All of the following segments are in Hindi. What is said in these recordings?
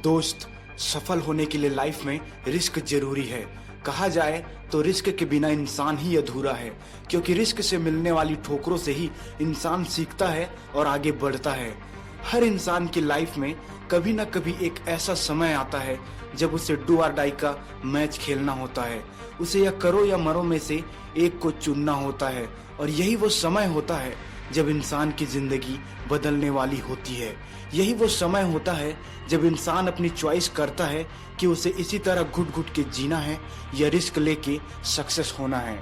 दोस्त, सफल होने के लिए लाइफ में रिस्क जरूरी है। कहा जाए तो रिस्क के बिना इंसान ही अधूरा है, क्योंकि रिस्क से मिलने वाली ठोकरों से ही इंसान सीखता है और आगे बढ़ता है। हर इंसान की लाइफ में कभी ना कभी एक ऐसा समय आता है जब उसे डू और डाई का मैच खेलना होता है। उसे या करो या मरो में से एक को चुनना होता है, और यही वो समय होता है जब इंसान की जिंदगी बदलने वाली होती है। यही वो समय होता है जब इंसान अपनी चॉइस करता है कि उसे इसी तरह घुट घुट के जीना है या रिस्क लेके सक्सेस होना है।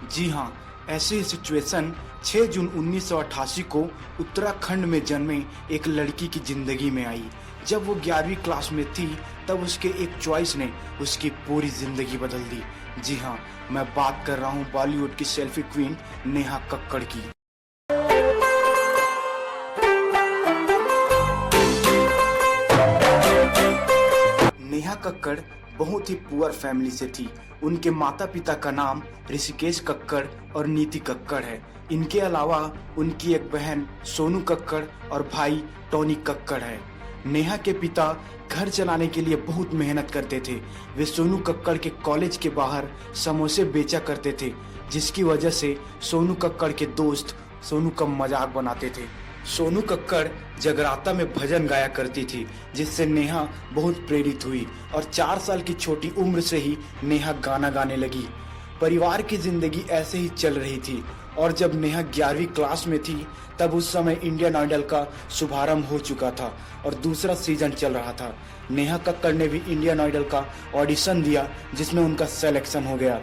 जी हाँ, ऐसी ही सिचुएशन 6 जून 1988 को उत्तराखंड में जन्मे एक लड़की की जिंदगी में आई। जब वो 11वीं क्लास में थी तब उसके एक चॉइस ने उसकी पूरी जिंदगी बदल दी। जी हाँ, मैं बात कर रहा हूँ बॉलीवुड की सेल्फी क्वीन नेहा कक्कड़ की। नेहा कक्कड़ बहुत ही पुअर फैमिली से थी। उनके माता पिता का नाम ऋषिकेश कक्कड़ और नीति कक्कड़ है। इनके अलावा उनकी एक बहन सोनू कक्कड़ और भाई टोनी कक्कड़ है। नेहा के पिता घर चलाने के लिए बहुत मेहनत करते थे। वे सोनू कक्कड़ के कॉलेज के बाहर समोसे बेचा करते थे, जिसकी वजह से सोनू कक्कड़ के दोस्त सोनू का मजाक बनाते थे। सोनू कक्कड़ जगराता में भजन गाया करती थी, जिससे नेहा बहुत प्रेरित हुई और 4 साल की छोटी उम्र से ही नेहा गाना गाने लगी। परिवार की जिंदगी ऐसे ही चल रही थी, और जब नेहा 11वीं क्लास में थी तब उस समय इंडियन आइडल का शुभारंभ हो चुका था और दूसरा सीजन चल रहा था। नेहा कक्कड़ ने भी इंडियन आइडल का ऑडिशन दिया, जिसमें उनका सिलेक्शन हो गया।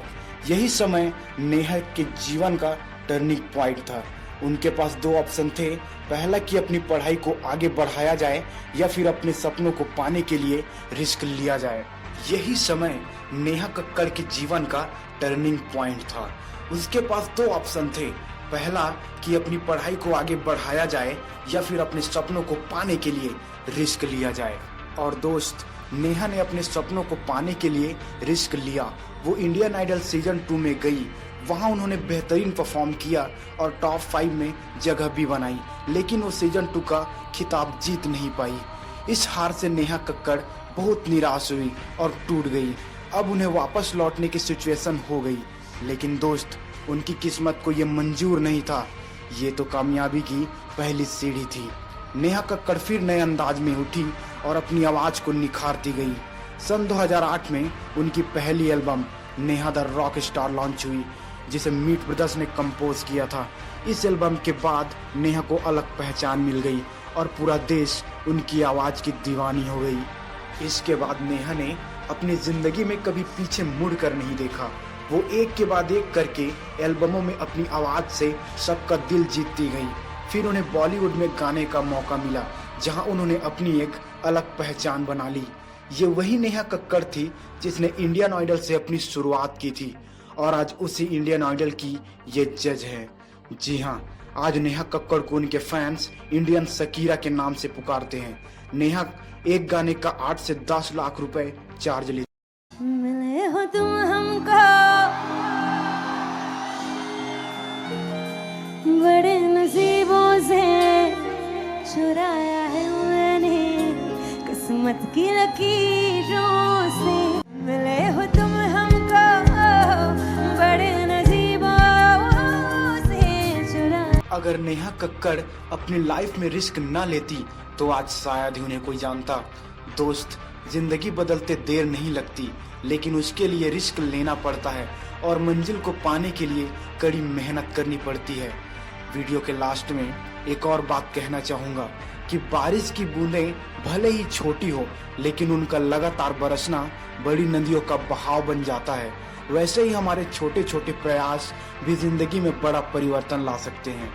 यही समय नेहा के जीवन का टर्निंग पॉइंट था। उनके पास 2 ऑप्शन थे, पहला कि अपनी पढ़ाई को आगे बढ़ाया जाए या फिर अपने सपनों को पाने के लिए रिस्क लिया जाए। यही समय नेहा कक्कड़ के जीवन का टर्निंग पॉइंट था। उसके पास 2 ऑप्शन थे, पहला कि अपनी पढ़ाई को आगे बढ़ाया जाए या फिर अपने सपनों को पाने के लिए रिस्क लिया जाए। और दोस्त, नेहा ने अपने सपनों को पाने के लिए रिस्क लिया। वो इंडियन आइडल सीजन 2 में गई। वहां उन्होंने बेहतरीन परफॉर्म किया और टॉप 5 में जगह भी बनाई, लेकिन वो सीजन 2 का खिताब जीत नहीं पाई। इस हार से नेहा कक्कड़ बहुत निराश हुई और टूट गई। अब उन्हें वापस लौटने की सिचुएशन हो गई, लेकिन दोस्त, उनकी किस्मत को ये मंजूर नहीं था। ये तो कामयाबी की पहली सीढ़ी थी। नेहा कक्कड़ फिर नए अंदाज में उठी और अपनी आवाज को निखारती गई। सन 2008 में उनकी पहली album Neha the rock star launch हुई, जिसे मीट ब्रदर्स ने कंपोज किया था। इस एल्बम के बाद नेहा को अलग पहचान मिल गई और पूरा देश उनकी आवाज की दीवानी हो गई। इसके बाद नेहा ने अपनी जिंदगी में कभी पीछे मुड़ कर नहीं देखा। वो एक के बाद एक करके एल्बमों में अपनी आवाज से सबका दिल जीतती गई। फिर उन्हें बॉलीवुड में गाने का मौका मिला, जहां उन्होंने अपनी एक अलग पहचान बना ली। ये वही नेहा कक्कड़ थी जिसने इंडियन आइडल से अपनी शुरुआत की थी, और आज उसी इंडियन आइडल की ये जज है। जी हाँ, आज नेहा कक्कड़ को उनके फैंस इंडियन शकीरा के नाम से पुकारते हैं। नेहा एक गाने का 8 से 10 लाख रुपए चार्ज लेती। मिले हो तुम हमको बड़े नसीबों से, चुराया है मैंने किस्मत की लकीरों से। मिले हो तुम हमको बड़े नसीबों से, चुराया। अगर नेहा कक्कड़ अपनी लाइफ में रिस्क ना लेती तो आज शायद ही उन्हें कोई जानता। दोस्त, जिंदगी बदलते देर नहीं लगती, लेकिन उसके लिए रिस्क लेना पड़ता है और मंजिल को पाने के लिए कड़ी मेहनत करनी पड़ती है। वीडियो के लास्ट में एक और बात कहना चाहूँगा कि बारिश की बूंदें भले ही छोटी हो, लेकिन उनका लगातार बरसना बड़ी नदियों का बहाव बन जाता है। वैसे ही हमारे छोटे छोटे प्रयास भी जिंदगी में बड़ा परिवर्तन ला सकते हैं।